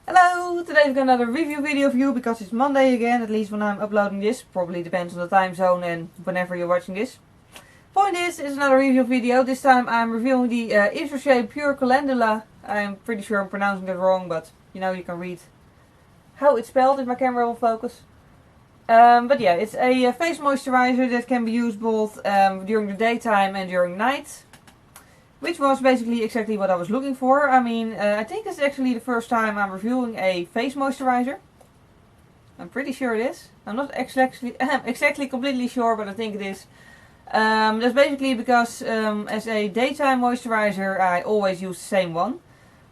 Hello! Today I've got another review video for you because it's Monday again, at least when I'm uploading this. Probably depends on the time zone and whenever you're watching this. Point is another review video. This time I'm reviewing the Yves Rocher Pure Calendula. I'm pretty sure I'm pronouncing it wrong, but you know, you can read how it's spelled if my camera will focus. But yeah, it's a face moisturizer that can be used both during the daytime and during night. Which was basically exactly what I was looking for. I mean, I think it's actually the first time I'm reviewing a face moisturizer. I'm pretty sure it is. I'm not exactly completely sure, but I think it is. That's basically because as a daytime moisturizer, I always use the same one.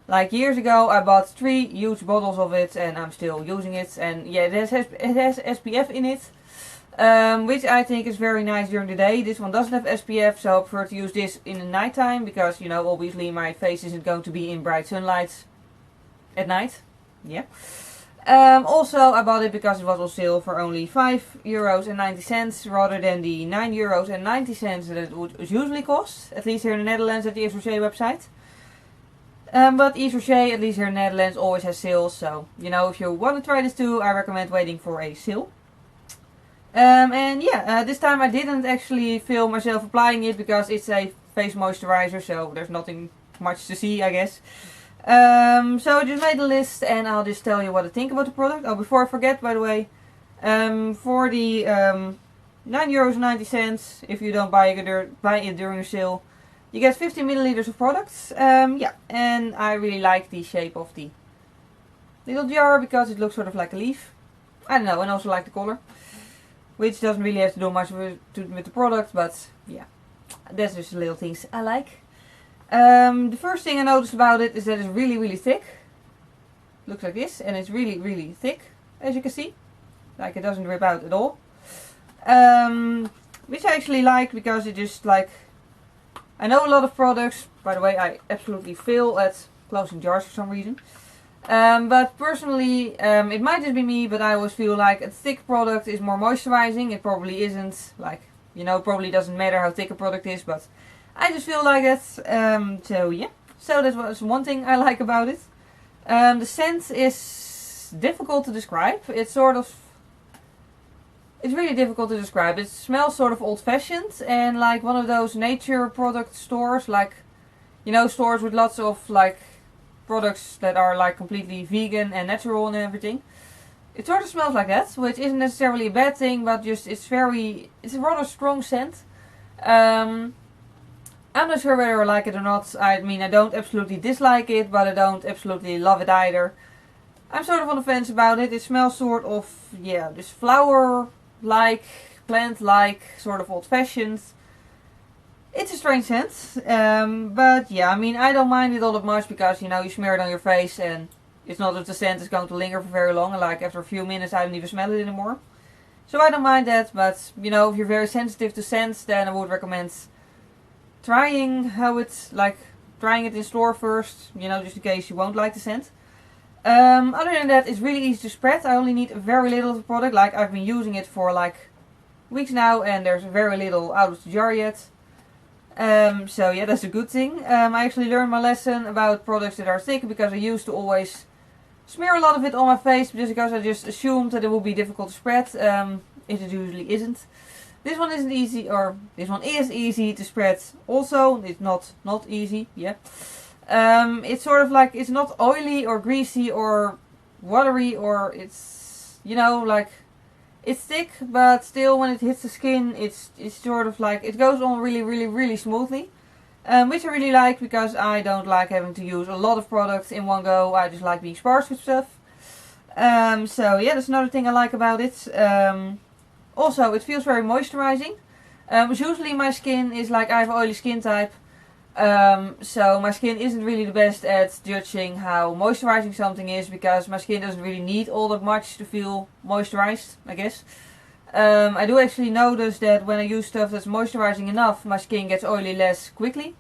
Like years ago, I bought 3 huge bottles of it and I'm still using it. And yeah, it has SPF in it. Which I think is very nice during the day. This one doesn't have SPF, so I prefer to use this in the nighttime because, you know, obviously my face isn't going to be in bright sunlight at night. Yeah. Also, I bought it because it was on sale for only €5.90 rather than the €9.90 that it would usually cost, at least here in the Netherlands at the Yves Rocher website. But Yves Rocher, at least here in the Netherlands, always has sales, so, you know, if you want to try this too, I recommend waiting for a sale. And yeah, this time I didn't actually film myself applying it because it's a face moisturizer, so there's nothing much to see, I guess. So I just made a list and I'll just tell you what I think about the product. Oh, before I forget, by the way, for the €9.90, if you don't buy it during a sale, you get 50 milliliters of products. Yeah, and I really like the shape of the little jar because it looks sort of like a leaf. I don't know, and also like the color. Which doesn't really have to do much with the product, but yeah, that's just the little things I like. The first thing I noticed about it is that it's really, really thick. Looks like this, and it's really, really thick, as you can see. Like, it doesn't rip out at all. Which I actually like, because it just, like, I know a lot of products, by the way, I absolutely fail at closing jars for some reason. But personally, it might just be me, but I always feel like a thick product is more moisturizing. It probably isn't, like, you know, probably doesn't matter how thick a product is, but I just feel like it. So yeah, so that was one thing I like about it. The scent is difficult to describe. It's really difficult to describe. It smells sort of old-fashioned and like one of those nature product stores, like, you know, stores with lots of like products that are like completely vegan and natural and everything. It sort of smells like that, which isn't necessarily a bad thing, but just it's a rather strong scent. I'm not sure whether I like it or not. I mean, I don't absolutely dislike it, but I don't absolutely love it either. I'm sort of on the fence about it. It smells sort of, yeah, this flower-like, plant-like, sort of old-fashioned. It's a strange scent, but yeah, I mean, I don't mind it all that much because, you know, you smear it on your face and it's not that the scent is going to linger for very long, and like after a few minutes I don't even smell it anymore. So I don't mind that, but, you know, if you're very sensitive to scents, then I would recommend trying it in store first, you know, just in case you won't like the scent. Other than that, it's really easy to spread. I only need very little of the product, like I've been using it for like weeks now and there's very little out of the jar yet. So yeah, that's a good thing. I actually learned my lesson about products that are thick because I used to always smear a lot of it on my face just because I just assumed that it would be difficult to spread. It usually isn't. This one isn't easy, or this one is easy to spread. Also, it's not easy. Yeah. It's sort of like, it's not oily or greasy or watery, or it's, you know, like, it's thick, but still when it hits the skin, it's sort of like, it goes on really, really, really smoothly. Which I really like because I don't like having to use a lot of products in one go. I just like being sparse with stuff. So yeah, that's another thing I like about it. Also, it feels very moisturizing. Usually my skin is like, I have oily skin type. So my skin isn't really the best at judging how moisturizing something is because my skin doesn't really need all that much to feel moisturized, I guess. I do actually notice that when I use stuff that's moisturizing enough, my skin gets oily less quickly.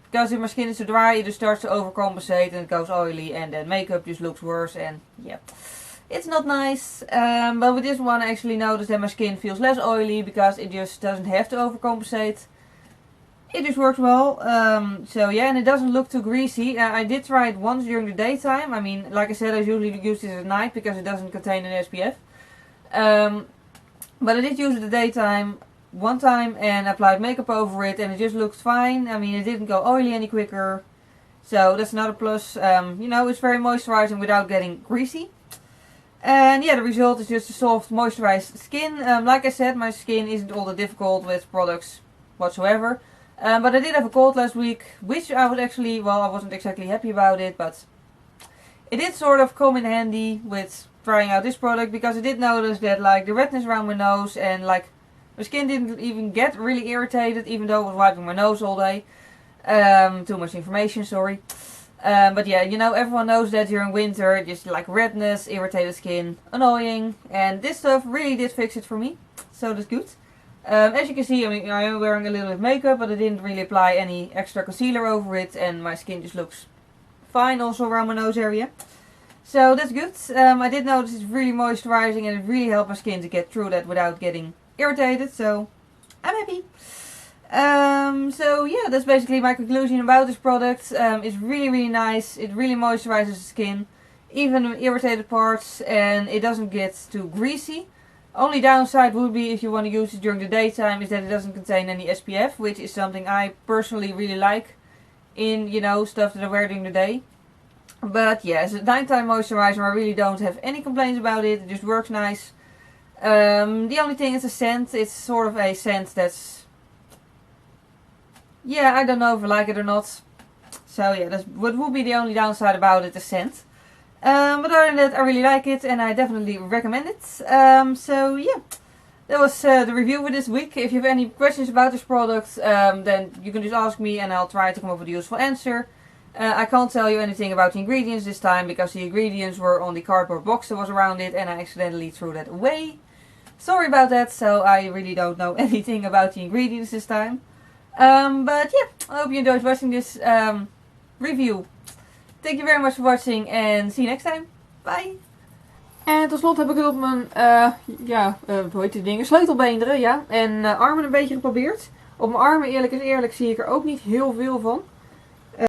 Because if my skin is too dry, it just starts to overcompensate and it goes oily and then makeup just looks worse and yeah. It's not nice, but with this one I actually noticed that my skin feels less oily because it just doesn't have to overcompensate. it just works well. So yeah, and it doesn't look too greasy. I did try it once during the daytime. I mean, like I said, I usually use this at night because it doesn't contain an SPF. But I did use it at the daytime one time and applied makeup over it, and it just looked fine. I mean, it didn't go oily any quicker. So that's another plus. You know, it's very moisturizing without getting greasy. And yeah, the result is just a soft, moisturized skin. Like I said, my skin isn't all that difficult with products whatsoever. But I did have a cold last week, which I was actually, well, I wasn't exactly happy about it, but it did sort of come in handy with trying out this product, because I did notice that like the redness around my nose and like my skin didn't even get really irritated, even though I was wiping my nose all day. Too much information, sorry. But yeah, you know, everyone knows that during winter, just like redness, irritated skin, annoying. And this stuff really did fix it for me. So that's good. As you can see, I mean, I am wearing a little bit of makeup, but I didn't really apply any extra concealer over it. And my skin just looks fine also around my nose area. So that's good. I did notice it's really moisturizing and it really helped my skin to get through that without getting irritated. So I'm happy. So yeah, that's basically my conclusion about this product. It's really nice. It really moisturizes the skin, even the irritated parts, and it doesn't get too greasy. Only downside would be if you want to use it during the daytime is that it doesn't contain any SPF, which is something I personally really like in, you know, stuff that I wear during the day. But yeah, as a nighttime moisturizer, I really don't have any complaints about it. It just works nice. The only thing is the scent. It's sort of a scent that's, yeah, I don't know if I like it or not. So yeah, that's what would be the only downside about it, the scent. But other than that, I really like it and I definitely recommend it. So yeah, that was the review for this week. If you have any questions about this product, then you can just ask me and I'll try to come up with a useful answer. I can't tell you anything about the ingredients this time because the ingredients were on the cardboard box that was around it and I accidentally threw that away. Sorry about that, so I really don't know anything about the ingredients this time. But yeah, I hope you enjoyed watching this review. Thank you very much for watching and see you next time. Bye! En tot slot heb ik het op mijn, hoe heet die dingen? Sleutelbeenderen, ja. En armen een beetje geprobeerd. Op mijn armen, eerlijk is eerlijk, zie ik er ook niet heel veel van.